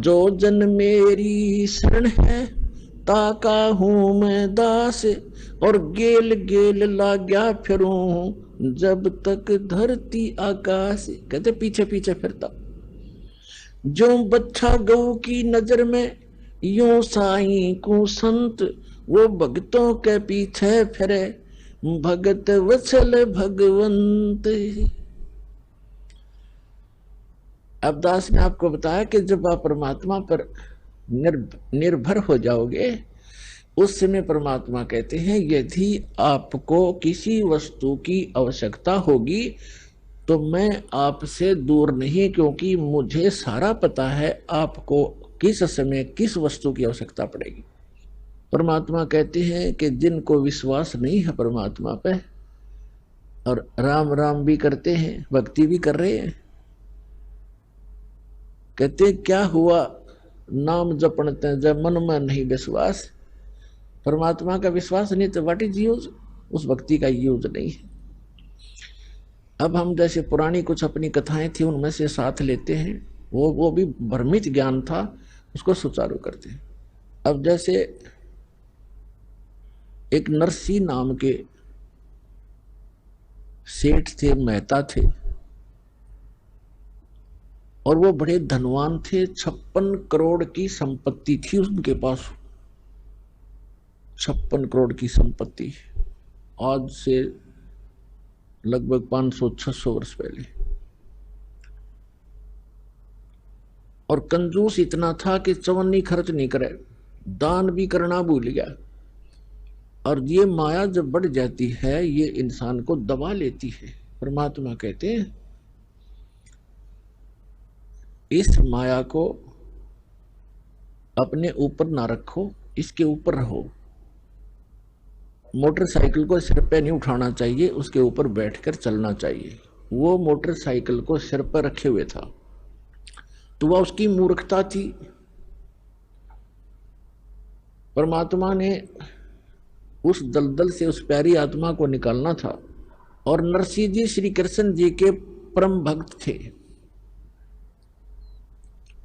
जो जन मेरी शरण है ताका हूं मैं दास, और गेल गेल लाग्या फिरूं जब तक धरती आकाश। कहते पीछे पीछे फिरता, जो बच्चा गऊ की नजर में यूं साईं को संत, वो भक्तों के पीछे फिरे भगत वत्सल भगवंत। अब दास ने आपको बताया कि जब आप परमात्मा पर निर्भर हो जाओगे, उस समय परमात्मा कहते हैं यदि आपको किसी वस्तु की आवश्यकता होगी तो मैं आपसे दूर नहीं, क्योंकि मुझे सारा पता है आपको किस समय किस वस्तु की आवश्यकता पड़ेगी। परमात्मा कहते हैं कि जिनको विश्वास नहीं है परमात्मा पे और राम राम भी करते हैं, भक्ति भी कर रहे हैं, कहते क्या हुआ नाम जपणते जब मन में नहीं विश्वास। परमात्मा का विश्वास नहीं तो व्हाट इज यूज, उस भक्ति का यूज नहीं है। अब हम जैसे पुरानी कुछ अपनी कथाएं थी उनमें से साथ लेते हैं, वो भी भ्रमित ज्ञान था, उसको सुचारू करते हैं। अब जैसे एक नरसी नाम के सेठ थे, मेहता थे, और वो बड़े धनवान थे। 56 करोड़ की संपत्ति थी उनके पास, 56 करोड़ की संपत्ति, आज से लगभग 500-600 वर्ष पहले। और कंजूस इतना था कि चवन्नी खर्च नहीं करे, दान भी करना भूल गया। और ये माया जब बढ़ जाती है ये इंसान को दबा लेती है। परमात्मा कहते हैं इस माया को अपने ऊपर ना रखो, इसके ऊपर रहो। मोटरसाइकिल को सिर पे नहीं उठाना चाहिए, उसके ऊपर बैठकर चलना चाहिए। वो मोटरसाइकिल को सिर पर रखे हुए था, तो वह उसकी मूर्खता थी। परमात्मा ने उस दलदल से उस प्यारी आत्मा को निकालना था। और नरसिंह जी श्री कृष्ण जी के परम भक्त थे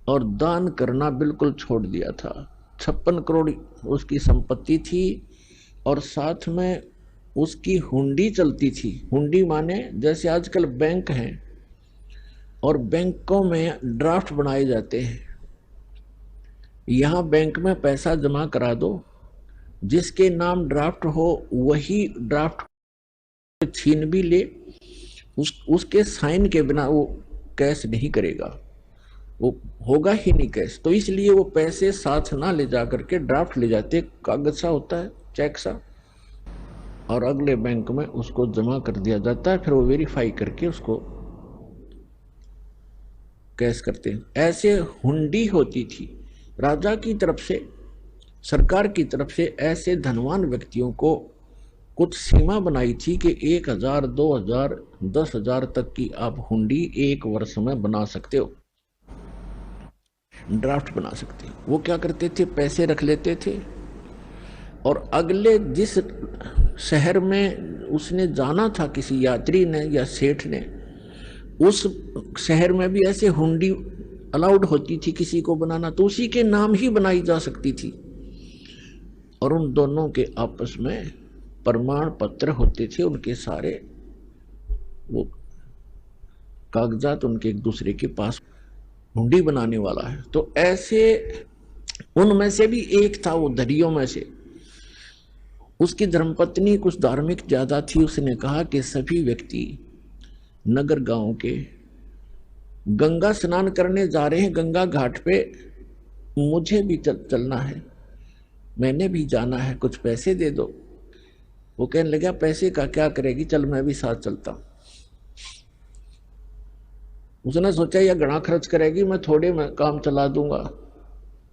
और दान करना बिल्कुल छोड़ दिया था। 56 करोड़ उसकी संपत्ति थी और साथ में उसकी हुंडी चलती थी। हुंडी माने जैसे आजकल बैंक हैं और बैंकों में ड्राफ्ट बनाए जाते हैं। यहां बैंक में पैसा जमा करा दो, जिसके नाम ड्राफ्ट हो वही ड्राफ्ट छीन भी ले, उसके साइन के बिना वो कैश नहीं करेगा, वो होगा ही नहीं कैश। तो इसलिए वो पैसे साथ ना ले जा करके ड्राफ्ट ले जाते, कागज सा होता है, चेक सा, और अगले बैंक में उसको जमा कर दिया जाता है। फिर वो वेरीफाई करके उसको कैश करते हैं। ऐसे हुंडी होती थी राजा की तरफ से, सरकार की तरफ से। ऐसे धनवान व्यक्तियों को कुछ सीमा बनाई थी कि 1000, 2000, 10,000 तक की आप हुंडी एक वर्ष में बना सकते हो, ड्राफ्ट बना सकते हो। वो क्या करते थे, पैसे रख लेते थे और अगले जिस शहर में उसने जाना था किसी यात्री ने या सेठ ने, उस शहर में भी ऐसे हुंडी अलाउड होती थी किसी को बनाना, तो उसी के नाम ही बनाई जा सकती थी। और उन दोनों के आपस में प्रमाण पत्र होते थे, उनके सारे वो कागजात उनके एक दूसरे के पास, हुंडी बनाने वाला है। तो ऐसे उनमें से भी एक था, वो दरियों में से, उसकी धर्मपत्नी कुछ धार्मिक ज्यादा थी। उसने कहा कि सभी व्यक्ति नगर गांव के गंगा स्नान करने जा रहे हैं, गंगा घाट पे, मुझे भी चलना है, मैंने भी जाना है, कुछ पैसे दे दो। वो कहने लगा पैसे का क्या करेगी, चल मैं भी साथ चलता हूं। उसने सोचा यह घना खर्च करेगी, मैं थोड़े में काम चला दूंगा।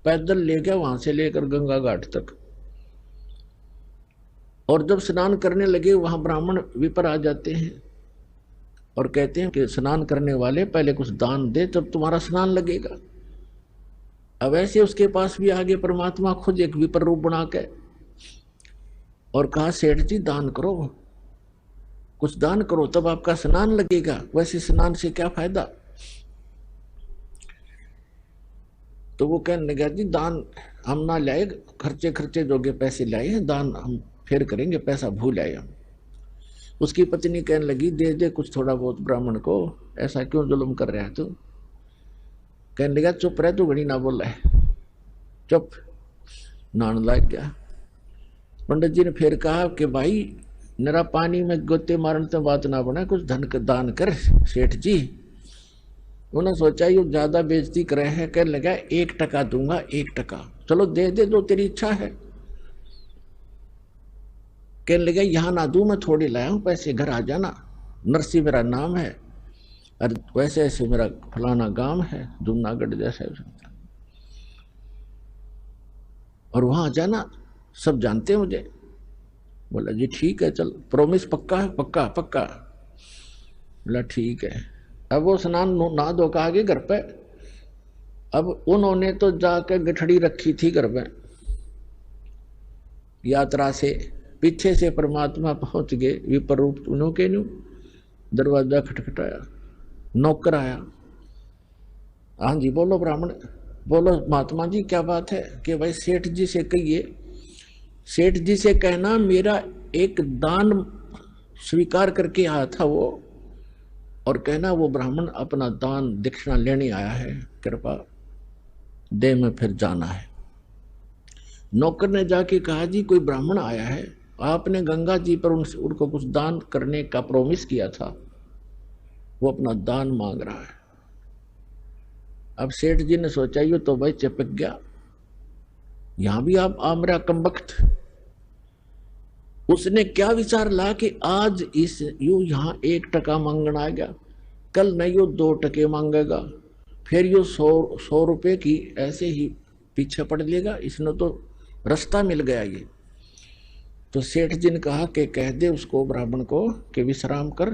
पैदल ले गया वहां से लेकर गंगा घाट तक। और जब स्नान करने लगे वहां ब्राह्मण विपर आ जाते हैं और कहते हैं कि स्नान करने वाले पहले कुछ दान दे तब तुम्हारा स्नान लगेगा। अब ऐसे उसके पास भी आगे परमात्मा खुद एक विपर रूप बना के और कहा सेठ जी दान करो, कुछ दान करो तब आपका स्नान लगेगा, वैसे स्नान से क्या फायदा। तो वो कहने लगा जी दान हम ना लाए, खर्चे खर्चे जोगे पैसे लाए हैं, दान हम फिर करेंगे, पैसा भूल आए हम। उसकी पत्नी कहने लगी दे दे कुछ थोड़ा बहुत ब्राह्मण को, ऐसा क्यों जुल्म कर रहा है तू। कहने लगा चुप रह तू, घड़ी ना बोल रहा है, चुप। नान लग गया। पंडित जी ने फिर कहा कि भाई नरा पानी में गोते मारने तो बात ना बना, कुछ धन का दान कर सेठ जी। उन्होंने सोचा ये ज्यादा बेइज्जती कर रहे हैं। कहने लगा 1 टका दूंगा, 1 टका। चलो दे दे जो तेरी इच्छा है। कहने लगा यहां ना दूं, मैं थोड़ी लाया हूं पैसे, घर आ जाना, नरसी मेरा नाम है, और वैसे ऐसे मेरा फलाना गांव है जूनागढ़ जैसा, और वहां आ जाना, सब जानते हैं मुझे। बोला जी ठीक है, चल प्रॉमिस पक्का है? पक्का पक्का। बोला ठीक है। अब वो स्नान ना धो के आगे घर पे। अब उन्होंने तो जाकर गठड़ी रखी थी घर पे, यात्रा से पीछे से परमात्मा पहुंच गए विपर रूप उन्हों के न्यू। दरवाजा खटखटाया, नौकर आया। हाँ जी बोलो ब्राह्मण। बोलो महात्मा जी क्या बात है? कि भाई सेठ जी से कहिए, सेठ जी से कहना मेरा एक दान स्वीकार करके आया था वो, और कहना वो ब्राह्मण अपना दान दक्षिणा लेने आया है, कृपा दे में फिर जाना है। नौकर ने जाके कहा जी कोई ब्राह्मण आया है, आपने गंगा जी पर उनको कुछ दान करने का प्रॉमिस किया था, वो अपना दान मांग रहा है। अब सेठ जी ने सोचा ये तो भाई चिपक गया, यहां भी आप मेरा कमबख्त। उसने क्या विचार ला कि आज इस यू यहां 1 टका मांगना आ गया, कल नहीं यो 2 टके मांगेगा, फिर यो 100 रुपए की ऐसे ही पीछे पड़ लेगा, इसने तो रास्ता मिल गया ये। तो सेठ जी ने कहा कि कह दे उसको ब्राह्मण को कि विश्राम कर,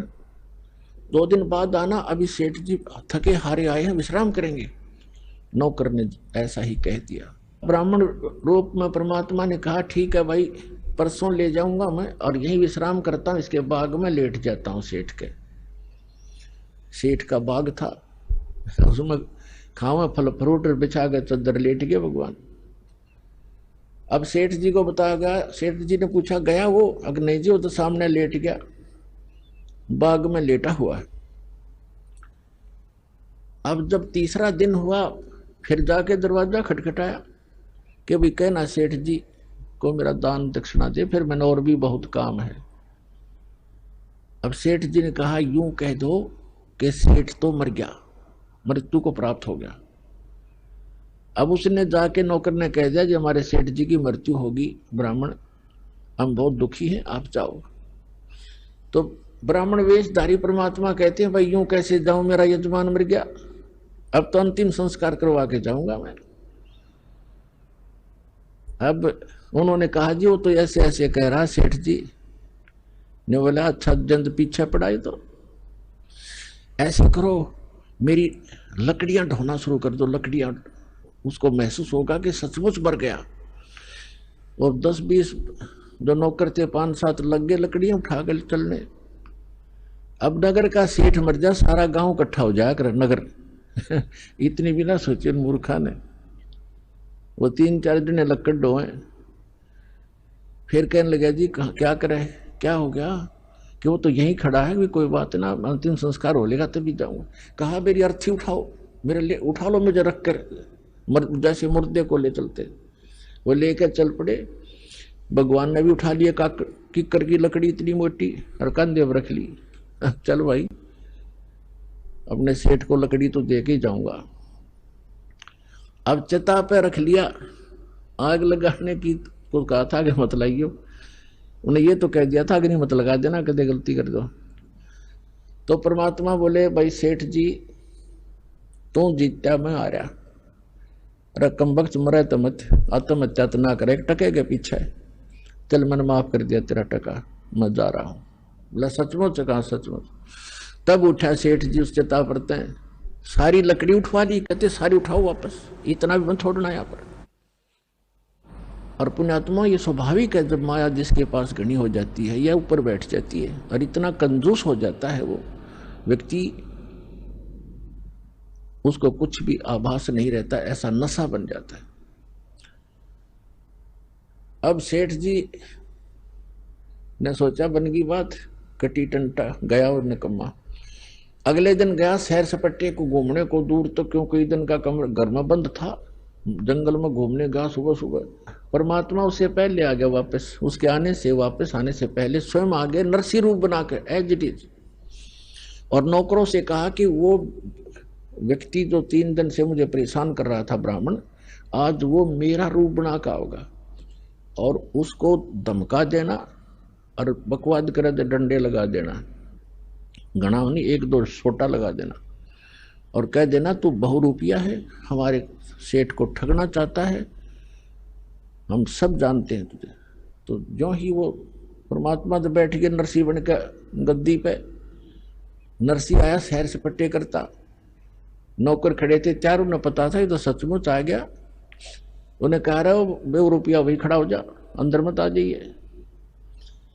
2 दिन बाद आना, अभी सेठ जी थके हारे आए हैं, विश्राम करेंगे। नौकर ने ऐसा ही कह दिया। ब्राह्मण रूप में परमात्मा ने कहा ठीक है भाई, परसों ले जाऊंगा मैं और यहीं विश्राम करता हूं, इसके बाग में लेट जाता हूं। सेठ का बाग था, उसमें खावा फल फ्रूट बिछा गए, चद्दर लेट गए भगवान। अब सेठ जी को बताया गया, सेठ जी ने पूछा गया वो? अगर नहीं जी वो तो सामने लेट गया, बाग में लेटा हुआ है। अब जब तीसरा दिन हुआ फिर जाके दरवाजा खटखटाया कि भाई कहना सेठ जी को मेरा दान दक्षिणा दे, फिर मैंने और भी बहुत काम है। अब सेठ जी ने कहा यूं कह दो कि सेठ तो मर गया, मृत्यु को प्राप्त हो गया। अब उसने जाके नौकर ने कह दिया कि हमारे सेठ जी की मृत्यु होगी ब्राह्मण, हम बहुत दुखी हैं, आप जाओ। तो ब्राह्मण वेशधारी परमात्मा कहते हैं भाई यूं कैसे जाऊं, मेरा यजमान मर गया, अब तो अंतिम संस्कार करवा के जाऊंगा मैं। अब उन्होंने कहा जी वो तो ऐसे ऐसे कह रहा सेठ जी ने। बोला अच्छा जंद पीछे पड़ाई, तो ऐसे करो मेरी लकड़ियां ढोना शुरू कर दो, लकड़ियां, उसको महसूस होगा कि सचमुच मर गया। और 10-20 जो नौकर थे 5-7 लग गए लकड़ियां उठा कर चलने। अब नगर का सेठ मर जा, सारा गांव इकट्ठा हो जाया कर नगर इतनी भी ना सोचे मूर्खा ने। वो 3-4 दिन लकड़ ढोए, फिर कहने लगा जी क्या करे, क्या हो गया? कि वो तो यहीं खड़ा है, भी कोई बात ना, अंतिम संस्कार हो लेगा तभी जाऊंगा। कहा मेरी अर्थी उठाओ, मेरे लिए उठा लो, मुझे रख कर जैसे मुर्दे को ले चलते। वो लेकर चल पड़े। भगवान ने भी उठा लिया किक्कर की लकड़ी इतनी मोटी और कंधे पर रख ली। चल भाई अपने सेठ को लकड़ी तो दे के जाऊंगा। अब चिता पे रख लिया, आग लगाने की को कहा था कि मत लाइयो, उन्हें ये तो कह दिया था कि नहीं मत लगा देना, कदे गलती कर दो। तो परमात्मा बोले भाई सेठ जी तू जीत्या, मैं आ रहा, रकम बख्श मरे तो मत, आत्महत्या तो ना करे, टके के पीछे चल मैंने माफ कर दिया तेरा टका, मैं जा रहा हूं। बोला सचमुच? कहा सचमुच। तब उठा सेठ जी उस चिता पर, सारी लकड़ी उठवा ली, कहते सारी उठाओ वापस, इतना भी मत छोड़ना यहाँ पर। और पुण्यात्मा ये स्वाभाविक है, जब माया जिसके पास घनी हो जाती है या ऊपर बैठ जाती है और इतना कंजूस हो जाता है वो व्यक्ति उसको कुछ भी आभास नहीं रहता, ऐसा नशा बन जाता है। अब सेठ जी ने सोचा बन गई बात, कटी टंटा गया और निकम्मा। अगले दिन गया सैर सपट्टे को घूमने को दूर, तो क्यों कई दिन का कमरा घर में बंद था, जंगल में घूमने गया सुबह सुबह। परमात्मा उससे पहले आ गया वापस, उसके वापस आने से पहले स्वयं आ गए नरसी रूप बना के एज इट इज, और नौकरों से कहा कि वो व्यक्ति जो 3 दिन से मुझे परेशान कर रहा था ब्राह्मण, आज वो मेरा रूप बना का होगा, और उसको धमका देना और बकवाद करे तो डंडे लगा देना, घना नहीं 1-2 छोटा लगा देना, और कह देना तू बहुरूपिया है, हमारे सेठ को ठगना चाहता है, हम सब जानते हैं तुझे। तो जो ही वो परमात्मा तो बैठ गए नरसी बन के गद्दी पे, नरसी आया सैर सपट्टे करता, नौकर खड़े थे चारों ने पता था ये तो सचमुच आ गया। उन्हें कह रहे हो बहुरूपिया वही खड़ा हो जा, अंदर मत आ जाइए।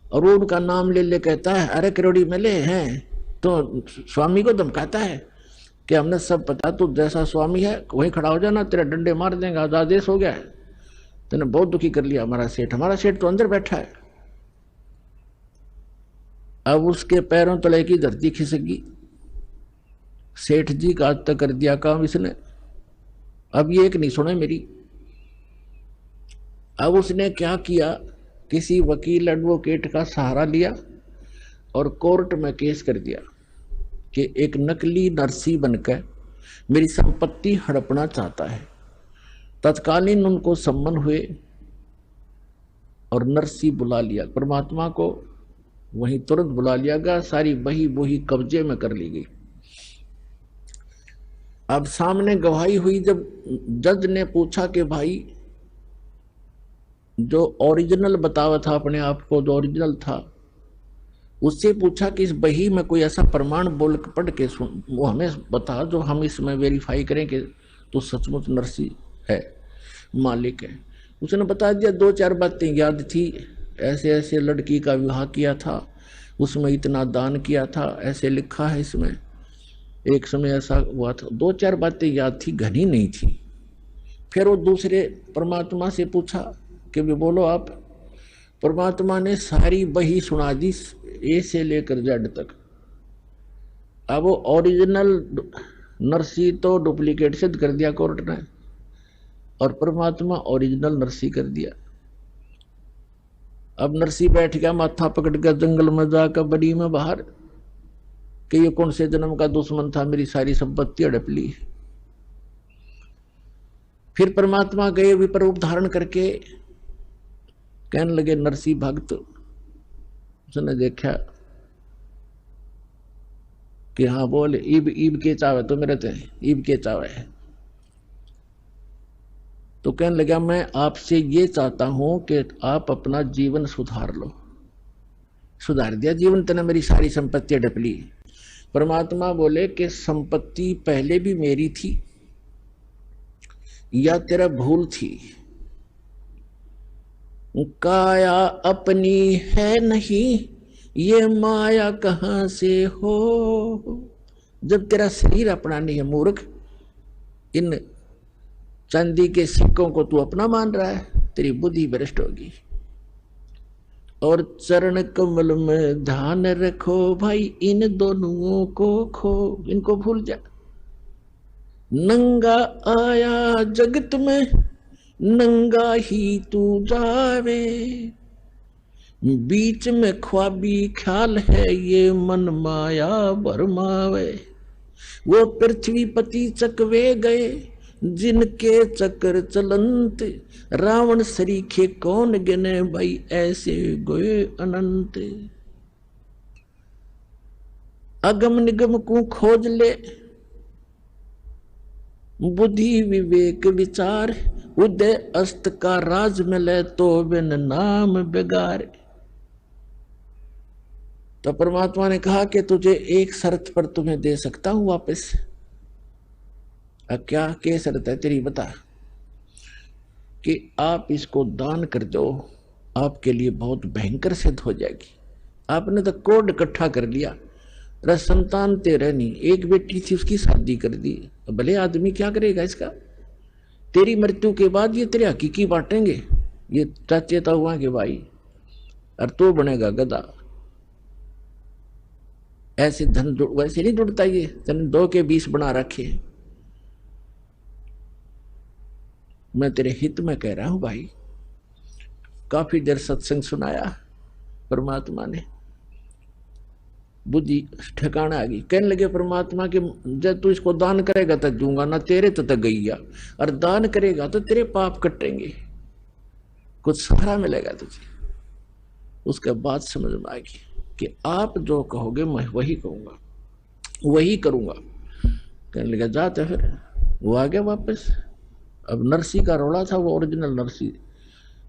और वो उनका नाम ले ले कहता है अरे करोड़ी मिले हैं, तो स्वामी को धमकाता है कि हमने सब पता, तू जैसा स्वामी है वहीं खड़ा हो जाना, तेरा डंडे मार देंगे, आज आदेश हो गया है, तूने बहुत दुखी कर लिया हमारा सेठ तो अंदर बैठा है। अब उसके पैरों तले की धरती खिसक गई, सेठ जी का आज तक कर दिया काम इसने, अब ये एक नहीं सुने मेरी। अब उसने क्या किया, किसी वकील एडवोकेट का सहारा लिया और कोर्ट में केस कर दिया कि एक नकली नरसी बनकर मेरी संपत्ति हड़पना चाहता है। तत्कालीन उनको सम्मन हुए और नरसी बुला लिया, परमात्मा को वहीं तुरंत बुला लिया गया, सारी बही बोही कब्जे में कर ली गई। अब सामने गवाही हुई, जब जज ने पूछा कि भाई जो ओरिजिनल बतावा था अपने आप को, जो ओरिजिनल था, उससे पूछा कि इस बही में कोई ऐसा प्रमाण बोल पढ़ के सुन, वो हमें बता जो हम इसमें वेरीफाई करें कि तो सचमुच नरसी है, मालिक है। उसने बता दिया, 2-4 बातें याद थी, ऐसे ऐसे लड़की का विवाह किया था, उसमें इतना दान किया था, ऐसे लिखा है इसमें, एक समय ऐसा हुआ था, 2-4 बातें याद थी, घनी नहीं थी। फिर वो दूसरे परमात्मा से पूछा कि भी बोलो आप। परमात्मा ने सारी बही सुना दी ए से लेकर जेड तक। अब वो ओरिजिनल नरसी तो डुप्लीकेट सिद्ध कर दिया कोर्ट ने, और परमात्मा ओरिजिनल नरसी कर दिया। अब नरसी बैठ गया माथा पकड़ कर जंगल में जाकर बड़ी में बाहर कि ये कौन से जन्म का दुश्मन था, मेरी सारी संपत्ति हड़प ली। फिर परमात्मा गए विपर रूप धारण करके, कहने लगे नरसी भक्त। उसने देखा कि हाँ बोल, ईब के चावे तो मेरे थे, ईब के चावे है। तो कहने लगा मैं आपसे ये चाहता हूं कि आप अपना जीवन सुधार लो। सुधार दिया जीवन, तेने मेरी सारी संपत्ति हड़प ली। परमात्मा बोले कि संपत्ति पहले भी मेरी थी या तेरा भूल थी, काया अपनी है नहीं, ये माया कहां से हो। जब तेरा शरीर अपना नहीं है मूर्ख, इन चांदी के सिक्कों को तू अपना मान रहा है, तेरी बुद्धि भ्रष्ट होगी। और चरण कमल में ध्यान रखो भाई, इन दोनों को खो, इनको भूल जा। नंगा आया जगत में, नंगा ही तू जावे, बीच में ख्वाबी ख्याल है, ये मन माया भरमावे। वो पृथ्वी पति चकवे गए, जिनके चक्कर चलंत, रावण सरीखे कौन गिने भाई, ऐसे गए अनंत। अगम निगम को खोज ले, बुद्धि विवेक विचार, उदय अस्त का राज मिले तो बिन नाम बेगार। तो परमात्मा ने कहा कि तुझे एक शर्त पर तुम्हें दे सकता हूं वापस। अब क्या शर्त है तेरी, बता। कि आप इसको दान कर दो, आपके लिए बहुत भयंकर सिद्ध हो जाएगी। आपने तो कोड इकट्ठा कर लिया, अरे संतान तेरे नहीं, एक बेटी थी उसकी शादी कर दी, भले आदमी क्या करेगा इसका? तेरी मृत्यु के बाद ये तेरे हकीकी बांटेंगे, ये चेता हुआ कि भाई, और तो बनेगा गधा। ऐसे धन वैसे नहीं जुड़ता, ये धन 2 के 20 बना रखे। मैं तेरे हित में कह रहा हूं भाई। काफी देर सत्संग सुनाया, परमात्मा ने बुद्धि ठिकाना आ गई। कहने लगे परमात्मा कि जब तू इसको दान करेगा तो दूंगा ना, तेरे तो गईया, और दान करेगा तो तेरे पाप कटेंगे, कुछ सहारा मिलेगा तुझे। उसके बाद समझ में आ गई कि आप जो कहोगे मैं वही कहूंगा, वही करूंगा। कहने लगा जाते, फिर वो आ गया वापस। अब नरसी का रोड़ा था, वो ओरिजिनल नरसी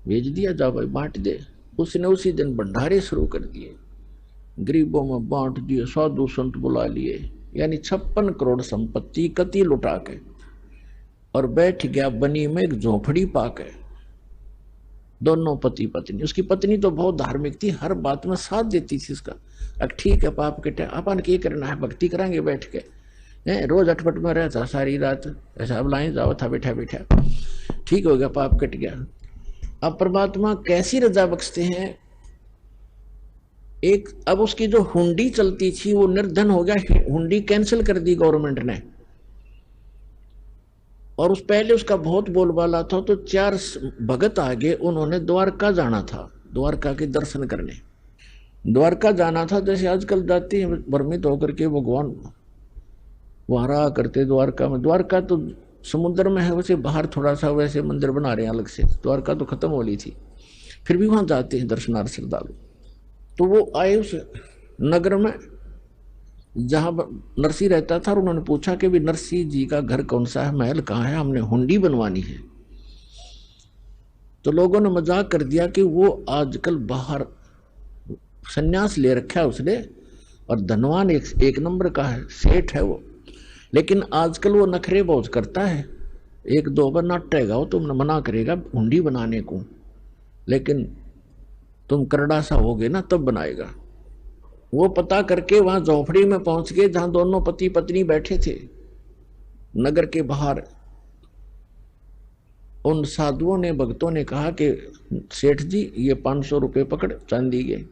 भेज दिया, जा भाई बांट दे। उसने उसी दिन भंडारे शुरू कर दिए, गरीबों में बांट दिए, साधु संत बुला लिए, यानी 56 करोड़ संपत्ति कति लुटा के, और बैठ गया बनी में एक झोपड़ी पाके। दोनों पति पत्नी, उसकी पत्नी तो बहुत धार्मिक थी, हर बात में साथ देती थी उसका। अब ठीक है पाप कटे, अपन क्या करना है, भक्ति कराएंगे बैठ के। रोज अटपट में रहता सारी रात, ऐसा अब लाइन जाओ था बैठा बैठा, ठीक हो गया, पाप कट गया। अब परमात्मा कैसी रजा बख्शते हैं। एक अब उसकी जो हुंडी चलती थी वो निर्धन हो गया, हुंडी कैंसिल कर दी गवर्नमेंट ने। और उस पहले उसका बहुत बोलबाला था, तो 4 भगत आगे, उन्होंने द्वारका जाना था, द्वारका के दर्शन करने द्वारका जाना था। जैसे आजकल जाते हैं भ्रमित होकर के भगवान वहां रहा करते द्वारका में। द्वारका तो समुद्र में है, वैसे बाहर थोड़ा सा वैसे मंदिर बना रहे हैं अलग से, द्वारका तो खत्म हो ली थी, फिर भी वहां जाते हैं दर्शनार्थ श्रद्धालु। तो वो आए उस नगर में जहां नरसी रहता था, और उन्होंने पूछा कि भी नरसी जी का घर कौन सा है, महल कहाँ है, हमने हुंडी बनवानी है। तो लोगों ने मजाक कर दिया कि वो आजकल बाहर सन्यास ले रखा है उसने, और धनवान एक नंबर का है, सेठ है वो, लेकिन आजकल वो नखरे बहुत करता है। 1-2 बार नाटेगा वो, तुमने मना करेगा हुंडी बनाने को, लेकिन तुम करड़ा सा होगे ना तब बनाएगा। वो पता करके वहां झोपड़ी में पहुंच गए जहां दोनों पति पत्नी बैठे थे नगर के बाहर। उन साधुओं ने, भक्तों ने कहा कि सेठ जी ये 500 रुपये पकड़ चांदी के,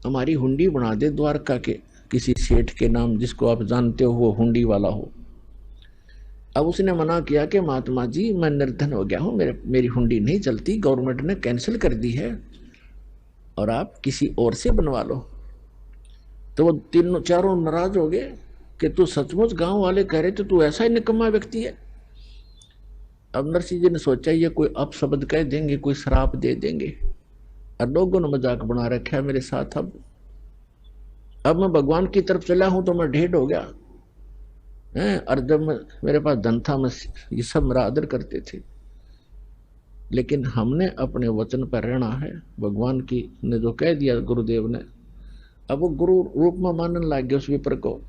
हमारी हुंडी बना दे द्वारका के किसी सेठ के नाम, जिसको आप जानते हो वो हुंडी वाला हो। अब उसने मना किया कि महात्मा जी मैं निर्धन हो गया हूं, मेरी हुंडी नहीं चलती, गवर्नमेंट ने कैंसिल कर दी है, और आप किसी और से बनवा लो। तो वो 3-4 नाराज हो गए कि तू सचमुच, गांव वाले कह रहे थे तू ऐसा ही निकम्मा व्यक्ति है। अब नरसिंह जी ने सोचा ये कोई अपशब्द कह देंगे, कोई श्राप दे देंगे, और लोगों ने मजाक बना रखा है मेरे साथ। अब मैं भगवान की तरफ चला हूं तो मैं ढेर हो गया है, और जब मेरे पास धन था मैं ये सब मेरा आदर करते थे, लेकिन हमने अपने वचन पर रहना है। भगवान की ने जो कह दिया गुरुदेव ने, अब वो गुरु रूप में मानने लग गया उस विप्र को,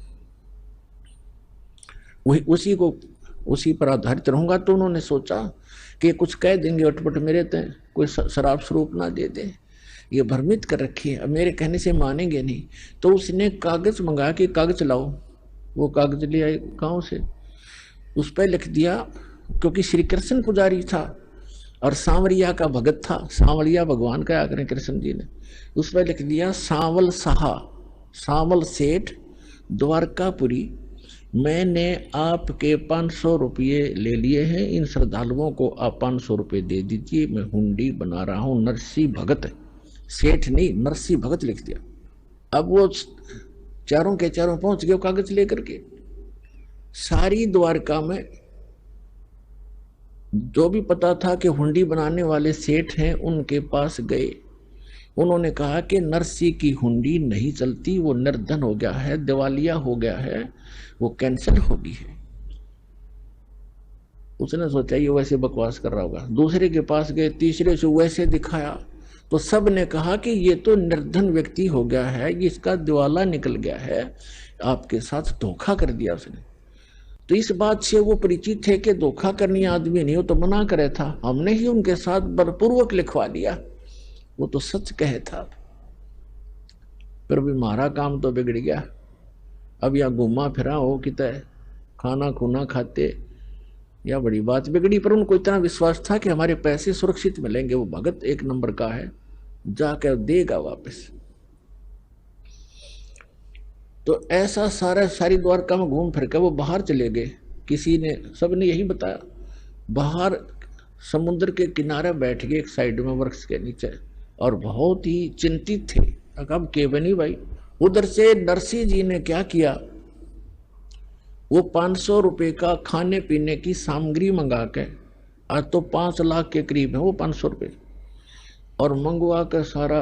उसी पर आधारित रहूंगा। तो उन्होंने सोचा कि कुछ कह देंगे अटपट मेरे तय, कोई शराब स्वरूप ना दे दे, ये भ्रमित कर रखी है, अब मेरे कहने से मानेंगे नहीं। तो उसने कागज मंगा के, कागज लाओ, वो कागज ले आए गांव से, उस पर लिख दिया, क्योंकि श्री कृष्ण पुजारी था और सांवरिया का भगत था, सांवरिया भगवान का आकर कृष्ण जी ने, उस पर लिख दिया सांवल साहा, सांवल सेठ द्वारकापुरी, मैंने आपके 500 रुपये ले लिए हैं, इन श्रद्धालुओं को आप 500 रुपये दे दीजिए, मैं हुंडी बना रहा हूं। नरसी भगत, सेठ नहीं नरसी भगत लिख दिया। अब वो चारों के चारों पहुंच गए कागज लेकर के, सारी द्वारका में जो भी पता था कि हुंडी बनाने वाले सेठ हैं उनके पास गए। उन्होंने कहा कि नरसी की हुंडी नहीं चलती, वो निर्धन हो गया है, दिवालिया हो गया है, वो कैंसिल हो गई है। उसने सोचा ये वैसे बकवास कर रहा होगा, दूसरे के पास गए, तीसरे से वैसे दिखाया, तो सब ने कहा कि ये तो निर्धन व्यक्ति हो गया है, इसका दिवाला निकल गया है, आपके साथ धोखा कर दिया उसने। तो इस बात से वो परिचित थे कि धोखा करनी आदमी नहीं हो तो मना करे था, हमने ही उनके साथ बलपूर्वक लिखवा दिया, वो तो सच कहे था, पर भी हमारा काम तो बिगड़ गया। अब यहाँ घूमा फिरा हो कि तय खाना खूना खाते, या बड़ी बात बिगड़ी। पर उनको इतना विश्वास था कि हमारे पैसे सुरक्षित मिलेंगे, वो भगत एक नंबर का है, जाकर देगा वापस। तो ऐसा सारी द्वारका में घूम फिर कर वो बाहर चले गए। किसी ने, सबने यही बताया, बाहर समुद्र के किनारे बैठ गए एक साइड में वृक्ष के नीचे, और बहुत ही चिंतित थे। अब केवनी भाई, उधर से नरसिंह जी ने क्या किया, वो 500 रुपए का खाने पीने की सामग्री मंगा के, आज तो 5 लाख के करीब है वो 500 रुपये, और मंगवा कर सारा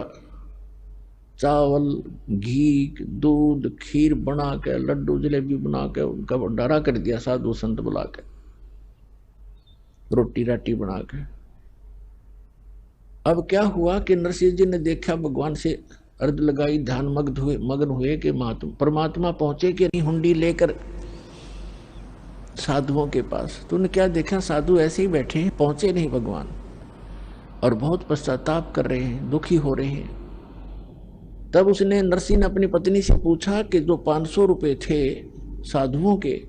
चावल, घी, दूध, खीर बना के, लड्डू जलेबी बना के उनका भंडारा कर दिया, साधु संत बुला के, रोटी राटी बना के। अब क्या हुआ कि नरसिंह जी ने देखा, भगवान से अर्ज लगाई, ध्यान मग्न हुए कि परमात्मा पहुंचे कि नहीं हुंडी लेकर साधुओं के पास। तो उन्हें क्या देखा, साधु ऐसे ही बैठे हैं, पहुंचे नहीं भगवान, और बहुत पश्चाताप कर रहे हैं, दुखी हो रहे हैं। तब उसने, नरसिंह ने अपनी पत्नी से पूछा कि जो 500 रुपए थे साधुओं के,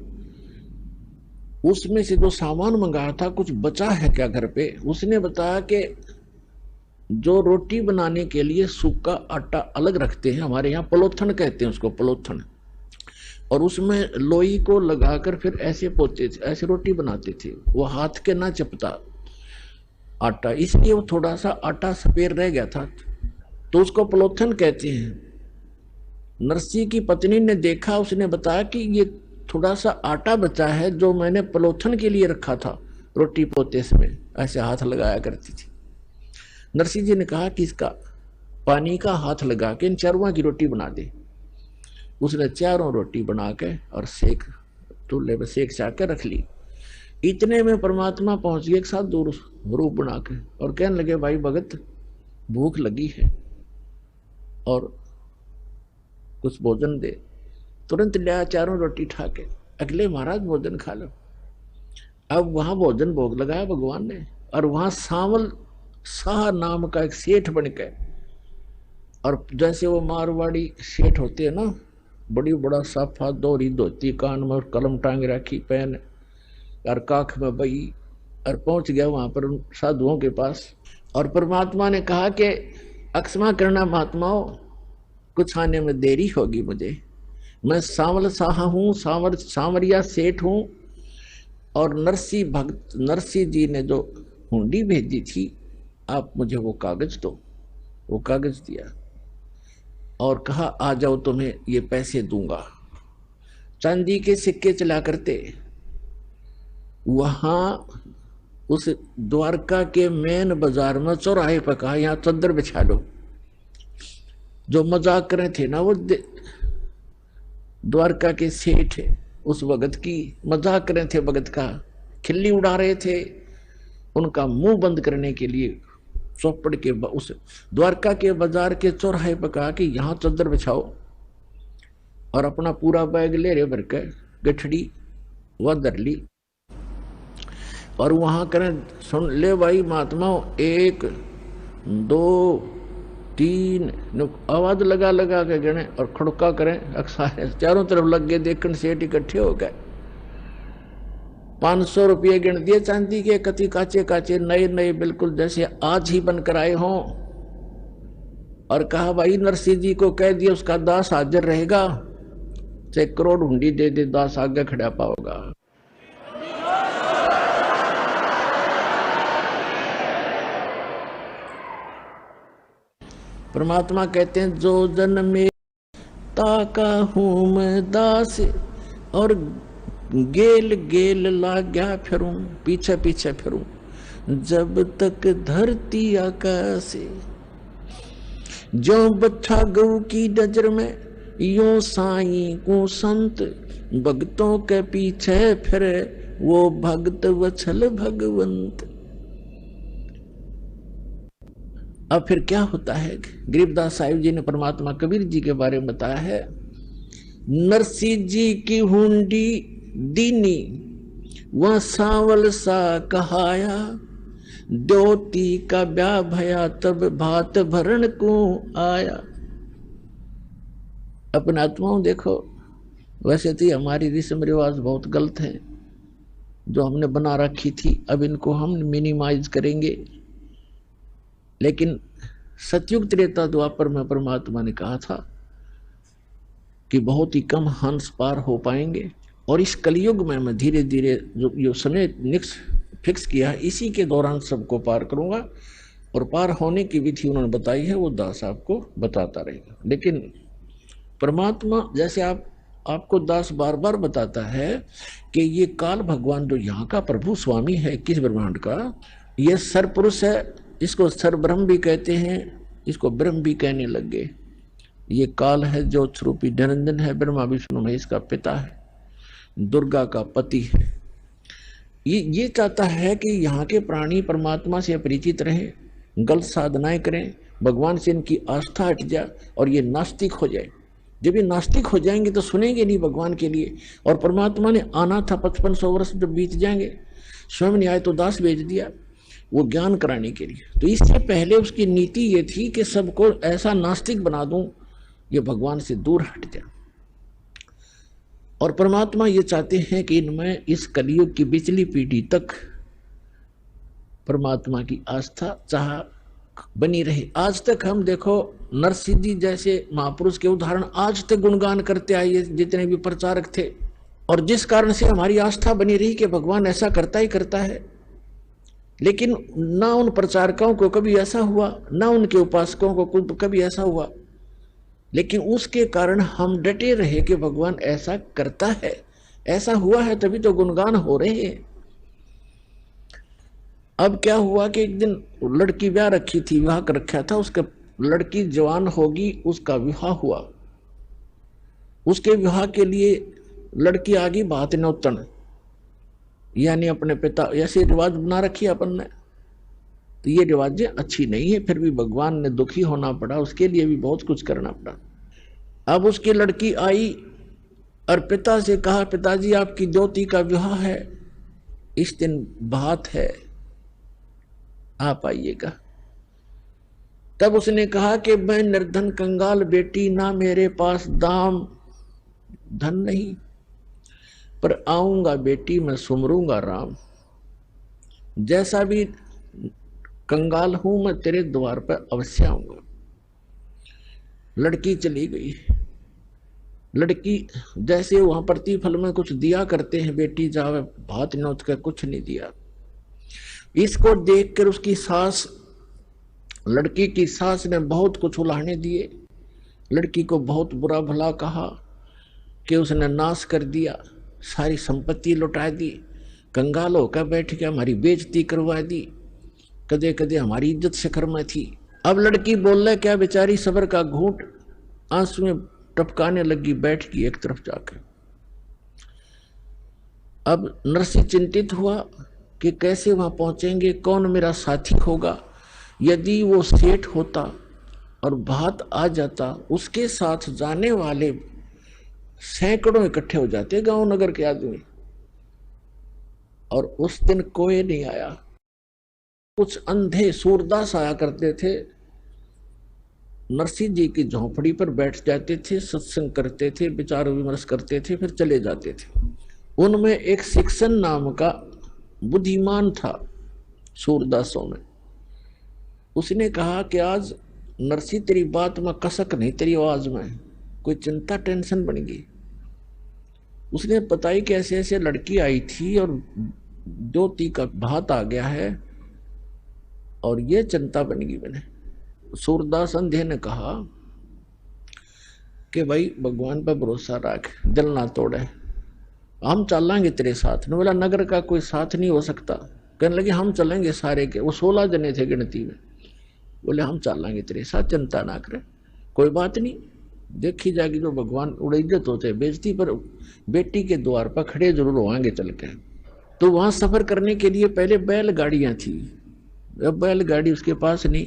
उसमें से जो सामान मंगाया था कुछ बचा है क्या घर पे? उसने बताया कि जो रोटी बनाने के लिए सूखा आटा अलग रखते हैं, हमारे यहाँ पलोथन कहते हैं उसको, पलोथन, और उसमें लोई को लगाकर फिर ऐसे पोते थे, ऐसे रोटी बनाते थे, वो हाथ के ना चपता आटा, इसलिए वो थोड़ा सा आटा सफेद रह गया था, तो उसको पलोथन कहते हैं। नरसिंह की पत्नी ने देखा, उसने बताया कि ये थोड़ा सा आटा बचा है जो मैंने पलोथन के लिए रखा था, रोटी पोते समय ऐसे हाथ लगाया करती थी। नरसिंह जी ने कहा कि इसका पानी का हाथ लगा के इन चारों की रोटी बना दे। उसने चारों रोटी बना के और सेक, चूल्हे पे सेक के रख ली। इतने में परमात्मा पहुंच गए एक साथ दूर रूप बना के, और कहने लगे, भाई भगत भूख लगी है और कुछ भोजन दे। तुरंत लिया चारों रोटी ठा के, अगले महाराज भोजन खा लो। अब वहां भोजन भोग लगाया भगवान ने, और वहां सांवल शाह नाम का एक सेठ बन गए, और जैसे वो मारवाड़ी सेठ होते हैं ना, बड़ी बड़ा साफा दोहरी धोती, कान में कलम टांग रखी, पेन और काख में बही, और पहुंच गया वहां पर उन साधुओं के पास। और परमात्मा ने कहा कि अक्षमा करना महात्माओं, कुछ आने में देरी होगी मुझे, मैं सांवल शाह हूँ, सांवरिया सेठ हूँ, और नरसिंह जी ने जो हुंडी भेजी थी, आप मुझे वो कागज दो। वो कागज दिया और कहा, आ जाओ तुम्हें ये पैसे दूंगा। चांदी के सिक्के चला करते। वहां उस द्वारका के मेन बाजार में चौराहे पर कहा, यहाँ चद्दर बिछा लो। जो मजाक कर रहे थे ना वो द्वारका के सेठ, उस भगत की मजाक कर रहे थे, भगत का खिल्ली उड़ा रहे थे, उनका मुंह बंद करने के लिए चौपड़ के उस द्वारका के बाजार के चौराहे पर कहा कि यहाँ चद्दर बिछाओ, और अपना पूरा बैग ले रहे भर के गठड़ी वह धर ली, और वहां करें, सुन ले भाई महात्माओं, 1 2 3 आवाज लगा लगा के गणे और खड़का करें, अक्सर चारों तरफ लग गए, देखने सेठ इकट्ठे हो गए। 500 रुपये गिन दिए चांदी के, कति काचे काचे नए नए, बिल्कुल जैसे आज ही बनकर आए हों, और कहा, भाई नरसिंह जी को कह दिया उसका दास हाजिर रहेगा, 1 करोड़ हुंडी दे दे, दास आगे खड़ा पाओगा। परमात्मा कहते हैं, जो जन में ताका हूं मैं दास, और गेल गेल लाग्या फिरूं, पीछे पीछे फिरूं, जब तक धरती आकाश। जो बच्चा गऊ की नजर में, यो साईं को संत, भक्तों के पीछे फिरे वो भक्त वत्सल भगवंत। अब फिर क्या होता है, गरीबदास साहिब जी ने परमात्मा कबीर जी के बारे में बताया है। नरसिंह जी की हुंडी दीनी, वह सांवल सा कहाया, द्योती का ब्याह भया, तब भात भरण को आया। अपने आत्माओं देखो, वैसे तो हमारी रस्म रिवाज बहुत गलत है जो हमने बना रखी थी, अब इनको हम मिनिमाइज करेंगे। लेकिन सतयुग त्रेता द्वापर में परमात्मा ने कहा था कि बहुत ही कम हंस पार हो पाएंगे, और इस कलयुग में मैं धीरे धीरे जो समय फिक्स किया है इसी के दौरान सबको पार करूंगा। और पार होने की विधि उन्होंने बताई है, वो दास आपको बताता रहेगा। लेकिन परमात्मा जैसे आपको दास बार बार बताता है कि ये काल भगवान जो यहाँ का प्रभु स्वामी है किस ब्रह्मांड का, ये सरपुरुष है, इसको सर ब्रह्म भी कहते हैं, इसको ब्रह्म भी कहने लग गए। ये काल है जो स्वरूपी निरंजन है, ब्रह्मा विष्णु महेश का पिता है, दुर्गा का पति है। ये चाहता है कि यहाँ के प्राणी परमात्मा से अपरिचित रहें, गलत साधनाएं करें, भगवान से इनकी आस्था हट जाए और ये नास्तिक हो जाए। जब ये नास्तिक हो जाएंगे तो सुनेंगे नहीं भगवान के लिए। और परमात्मा ने आना था 5500 वर्ष जब बीत जाएंगे, स्वयं ने आए तो दास भेज दिया वो ज्ञान कराने के लिए। तो इससे पहले उसकी नीति ये थी कि सबको ऐसा नास्तिक बना दूं ये भगवान से दूर हट जाए। और परमात्मा ये चाहते हैं कि इनमें इस कलयुग की पिछली पीढ़ी तक परमात्मा की आस्था चाह बनी रहे। आज तक हम देखो नरसिंह जी जैसे महापुरुष के उदाहरण आज तक गुणगान करते आए जितने भी प्रचारक थे, और जिस कारण से हमारी आस्था बनी रही कि भगवान ऐसा करता ही करता है। लेकिन ना उन प्रचारकों को कभी ऐसा हुआ, ना उनके उपासकों को कभी ऐसा हुआ, लेकिन उसके कारण हम डटे रहे कि भगवान ऐसा करता है, ऐसा हुआ है तभी तो गुणगान हो रहे हैं। अब क्या हुआ कि एक दिन लड़की ब्याह रखी थी, विवाह कर रखा था, उसका लड़की जवान होगी, उसका विवाह हुआ। उसके विवाह के लिए लड़की आ गई बात नौतन, यानी अपने पिता, ऐसे रिवाज बना रखी अपन ने, तो ये रिवाजें अच्छी नहीं है। फिर भी भगवान ने दुखी होना पड़ा, उसके लिए भी बहुत कुछ करना पड़ा। अब उसकी लड़की आई और पिता से कहा, पिताजी आपकी ज्योति का विवाह है, इस दिन बात है, आप आइएगा। तब उसने कहा कि मैं निर्धन कंगाल बेटी, ना मेरे पास दाम धन नहीं, पर आऊंगा बेटी मैं सुमरूंगा राम। जैसा भी कंगाल हूं मैं तेरे द्वार पर अवश्य आऊंगा। लड़की चली गई। लड़की जैसे वहां प्रतिफल में कुछ दिया करते हैं, बेटी जावे भात नौत का कुछ नहीं दिया। इसको देखकर उसकी सास, लड़की की सास ने बहुत कुछ उलाहने दिए, लड़की को बहुत बुरा भला कहा कि उसने नाश कर दिया, सारी संपत्ति लुटा दी, कंगाल होकर बैठ के हमारी बेइज्जती करवा दी, कदे कदे हमारी इज्जत शिखर में थी। अब लड़की बोल रहा क्या, बेचारी सबर का घूंट आंसू में टपकाने लगी, बैठ गई एक तरफ जाकर। अब नरसिंह चिंतित हुआ कि कैसे वहां पहुंचेंगे, कौन मेरा साथी होगा। यदि वो सेठ होता और भात आ जाता, उसके साथ जाने वाले सैकड़ों इकट्ठे हो जाते गांव नगर के आदमी, और उस दिन कोई नहीं आया। कुछ अंधे सूरदास आया करते थे, नरसिंह जी की झोंपड़ी पर बैठ जाते थे, सत्संग करते थे, विचार विमर्श करते थे, फिर चले जाते थे। उनमें एक शिक्षण नाम का बुद्धिमान था सूरदासों में। उसने कहा कि आज नरसिंह तेरी बात में कसक नहीं, तेरी आवाज में कोई चिंता टेंशन बन गई। उसने बताई कि ऐसे ऐसे लड़की आई थी और ज्योति का भात आ गया है और ये चिंता बन गई मैंने। सूरदास अंधे ने कहा कि भाई भगवान पर भरोसा रख, दिल ना तोड़े, हम चलेंगे तेरे साथ। ने बोला नगर का कोई साथ नहीं हो सकता। कहने लगे हम चलेंगे सारे के, वो 16 जने थे गिनती में। बोले हम चलेंगे तेरे साथ, चिंता ना करे, कोई बात नहीं, देखी जाएगी जो भगवान उड़ैजत होते बेइज्जती पर बेटी के द्वार पर खड़े जरूर होंगे चल के। तो वहां सफर करने के लिए पहले बैलगाड़ियां थी, अब बैलगाड़ी उसके पास नहीं,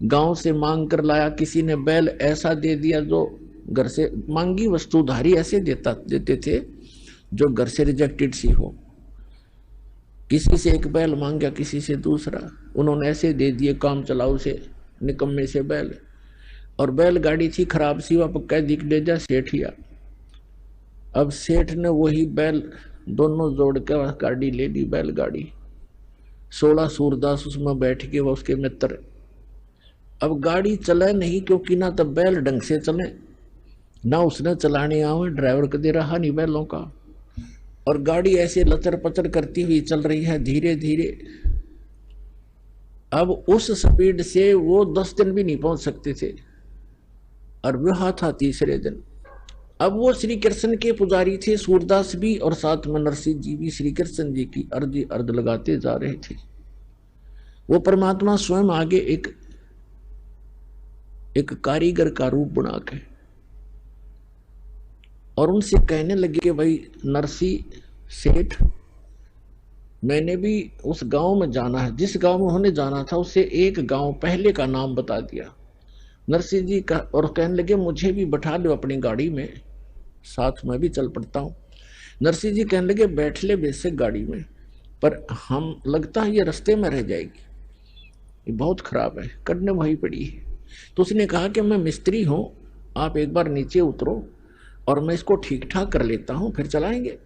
गांव से मांग कर लाया। किसी ने बैल ऐसा दे दिया जो घर से मांगी वस्तुधारी ऐसे देते थे जो घर से रिजेक्टेड सी हो। किसी से एक बैल मांग गया, किसी से दूसरा, उन्होंने ऐसे दे दिए काम चलाऊ से, निकम्मे से बैल। और बैलगाड़ी थी खराब सी, वह पक्का दिख दे जा सेठिया। अब सेठ ने वही बैल दोनों जोड़ कर गाड़ी ले ली, बैलगाड़ी। 16 सूरदास उसमें बैठ के, वह उसके मित्र। अब गाड़ी चले नहीं, क्योंकि ना तो बैल ढंग से चले, ना उसने चलाने आवे, ड्राइवर कदे रहा नहीं बैलों का, और गाड़ी ऐसे लचर पचर करती हुई चल रही है धीरे धीरे। अब उस स्पीड से वो 10 दिन भी नहीं पहुंच सकते थे, और वह था तीसरे दिन। अब वो श्री कृष्ण के पुजारी थे, सूरदास भी, और साथ में नरसिंह जी भी श्री कृष्ण जी की अर्ध लगाते जा रहे थे। वो परमात्मा स्वयं आगे एक कारीगर का रूप बना के और उनसे कहने लगे कि भाई नरसिंह सेठ, मैंने भी उस गांव में जाना है, जिस गांव में उन्होंने जाना था उससे एक गांव पहले का नाम बता दिया नरसिंह जी का, और कहने लगे मुझे भी बैठा लो अपनी गाड़ी में, साथ में भी चल पड़ता हूँ। नरसिंह जी कहने लगे बैठ ले बेशक गाड़ी में, पर हम लगता है ये रास्ते में रह जाएगी, ये बहुत खराब है, करने वही पड़ी है। तो उसने कहा कि मैं मिस्त्री हूँ, आप एक बार नीचे उतरो और मैं इसको ठीक ठाक कर लेता हूँ, फिर चलाएंगे।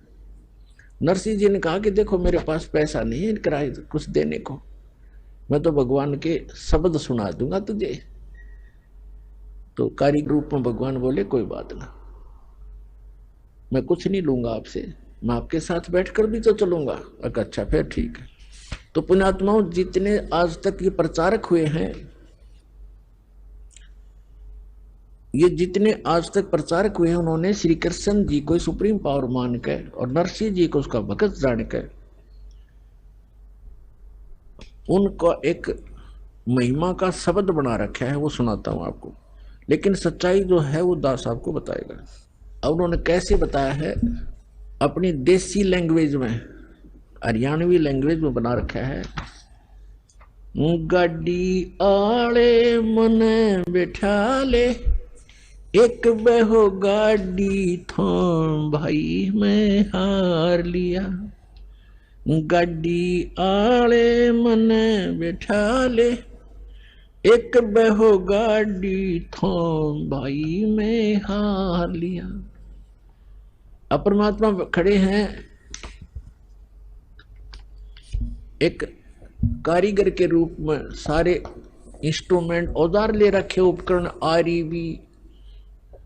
नरसिंह जी ने कहा कि देखो मेरे पास पैसा नहीं है किराए कुछ देने को, मैं तो भगवान के शब्द सुना दूंगा तुझे। तो कारीगर रूप में भगवान बोले कोई बात ना, मैं कुछ नहीं लूंगा आपसे, मैं आपके साथ बैठकर भी तो चलूंगा। अच्छा फिर ठीक है। तो पुण्यात्माओं, जितने आज तक ये प्रचारक हुए हैं, ये जितने आज तक प्रचारक हुए हैं, उन्होंने श्री कृष्ण जी को सुप्रीम पावर मानकर और नरसिंह जी को उसका भगत जानकर उनका एक महिमा का शब्द बना रखा है, वो सुनाता हूं आपको। लेकिन सच्चाई जो है वो दास आपको बताएगा। अब उन्होंने कैसे बताया है, अपनी देसी लैंग्वेज में, हरियाणवी लैंग्वेज में बना रखा है। गाड़ी आले मन बैठा ले, एक बहो गाड़ी थाम भाई मैं हार लिया। गाड़ी आले मन बैठा ले, एक बहो गाड़ी थाम भाई मैं हार लिया। अब परमात्मा खड़े हैं एक कारीगर के रूप में, सारे इंस्ट्रूमेंट औजार ले रखे, उपकरण, आरी भी,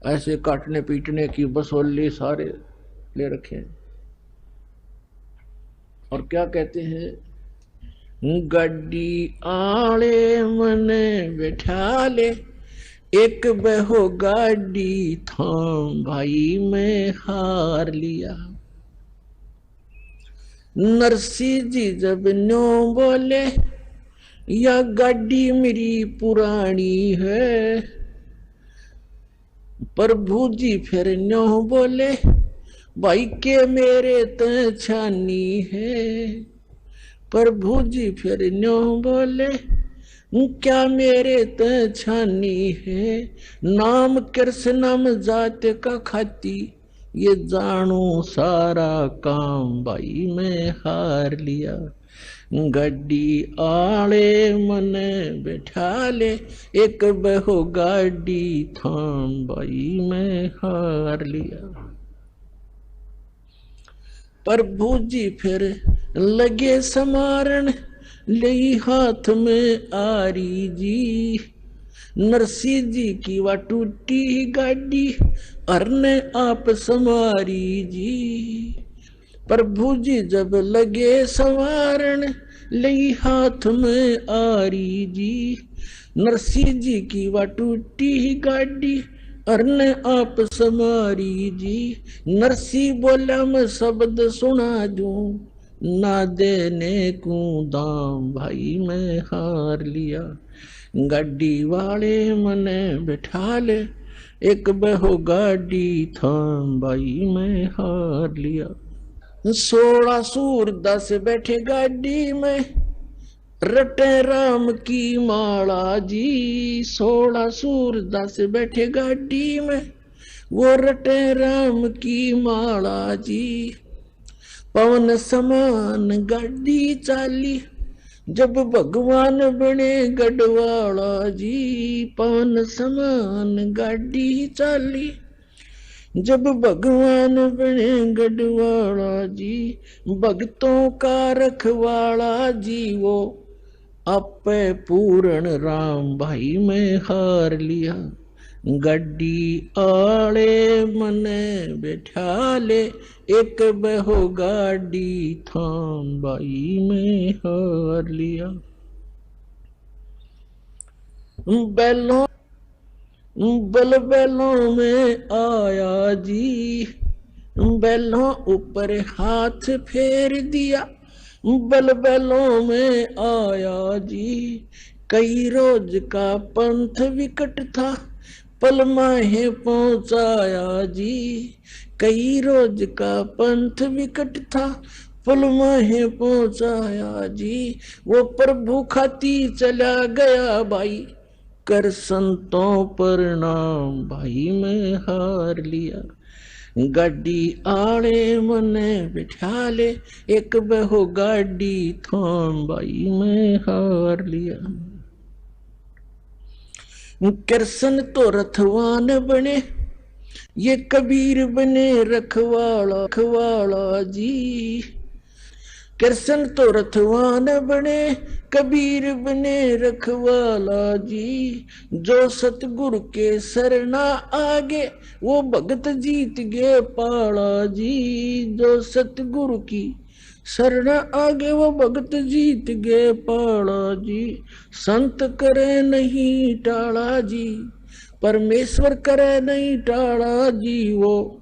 ऐसे काटने पीटने की बसोली सारे ले रखे हैं। और क्या कहते हैं, गड्डी आले मन बैठा ले, एक बहो गाड़ी थाम भाई मैं हार लिया। नरसिंह जी जब न्यों बोले, या गाड़ी मेरी पुरानी है, प्रभु जी फिर न्यों बोले, भाई के मेरे त छानी है। प्रभु जी फिर न्यों बोले, क्या मेरे त छानी है। नाम कृष्णम जात का खाती, ये जानू सारा काम भाई मैं हार लिया। गड्डी आले मन बैठा ले, एक बहो गाड़ी थाम भाई मैं हार लिया। प्रभु जी फिर लगे समारण, ले हाथ में आरी जी। नरसिंह जी की वा टूटी गाड़ी, अरने आप समारी जी। प्रभु जी जब लगे संवारण, ले हाथ में आरी जी। नरसिंह जी की वा टूटी गाड़ी, अरने आप समारी जी। नरसिंह बोला मैं शब्द सुना दूं, ना देने को दाम भाई मैं हार लिया। गाड़ी वाले मने बैठा ले, एक बहो गाड़ी थाम भाई मैं हार लिया। 16 सूरदास बैठे गाड़ी में, रटे राम की माला जी। 16 सूरदास बैठे गाड़ी में, वो रटे राम की माला जी। पवन समान गाड़ी चाली, जब भगवान बने गढ़वाला जी। पवन समान गाड़ी चाली, जब भगवान बने गढ़वाला जी, भक्तों का रखवाला जी, वो आपे पूर्ण राम भाई में हार लिया। गड्डी आले मने बैठा ले, एक बहो गाड़ी थाम भाई में हार लिया। बैलों बल बैलों में आया जी, बैलों ऊपर हाथ फेर दिया। बल बैलों में आया जी, कई रोज का पंथ विकट था, पल माहे पहुंचाया जी। कई रोज का पंथ विकट था, पल माहे पहुंचाया जी। वो प्रभु खाती चला गया भाई, कर संतों प्रणाम भाई मैं हार लिया। गाड़ी आले मने बिठा ले, एक बहो गाड़ी थाम भाई मैं हार लिया। कृष्ण तो रथवान बने, ये कबीर बने रखवाला जी। कृष्ण तो रथवान बने, कबीर बने रखवाला जी। जो सतगुरु के शरणा आगे, वो भगत जीत गए पाला जी। जो सतगुरु की शरणा आगे, वो भगत जीत गए पाला जी। संत करे नहीं टाला जी, परमेश्वर करे नहीं टाला जी। वो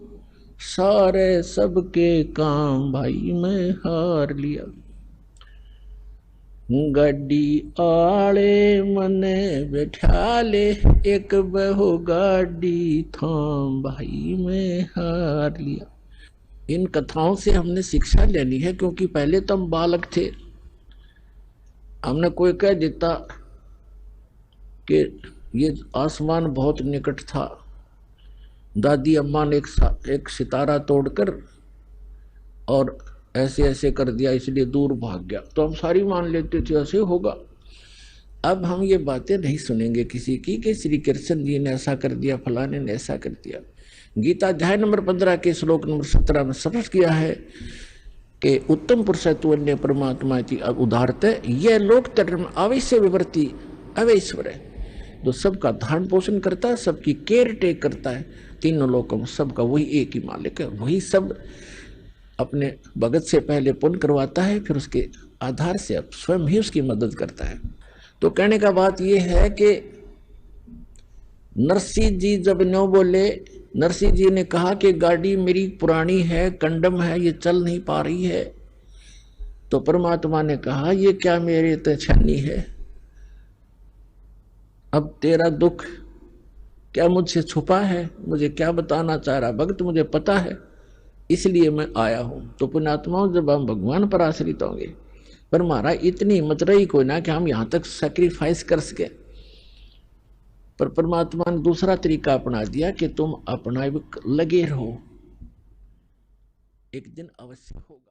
सारे सबके काम भाई मैं हार लिया। गाड़ी आले मने बैठा ले, एक बहो गाड़ी थाम भाई मैं हार लिया। इन कथाओं से हमने शिक्षा लेनी है, क्योंकि पहले तो हम बालक थे। हमने कोई कह देता कि ये आसमान बहुत निकट था, दादी अम्मा ने एक सितारा तोड़कर और ऐसे ऐसे कर दिया, इसलिए दूर भाग गया, तो हम सारी मान लेते थे ऐसे होगा। अब हम ये बातें नहीं सुनेंगे किसी की कि श्री कृष्ण जी ने ऐसा कर दिया, फलाने ने ऐसा कर दिया। गीता अध्याय नंबर 15 के श्लोक नंबर 17 में स्पष्ट किया है कि उत्तम पुरुषत्व अन्य परमात्मा की उदारते, यह लोक धर्म अवश्य विवर्ती अवैश्वर है, जो सबका धारण पोषण करता है, सबकी केयर टेक करता है, तीनों लोकों में सबका वही एक ही मालिक है। वही सब अपने भगत से पहले पुण्य करवाता है, फिर उसके आधार से अब स्वयं ही उसकी मदद करता है। तो कहने का बात यह है कि नरसिंह जी जब नो बोले, नरसिंह जी ने कहा कि गाड़ी मेरी पुरानी है, कंडम है, ये चल नहीं पा रही है। तो परमात्मा ने कहा ये क्या मेरे तो छानी है, अब तेरा दुख क्या मुझसे छुपा है, मुझे क्या बताना चाह रहा भक्त, मुझे पता है, इसलिए मैं आया हूं। तो पुण्यात्माओं, जब हम भगवान पर आश्रित होंगे, पर हमारा इतनी हिम्मत रही कोई ना कि हम यहां तक सैक्रिफाइस कर सके, पर परमात्मा ने दूसरा तरीका अपना दिया कि तुम अपना लगे रहो, एक दिन अवश्य होगा।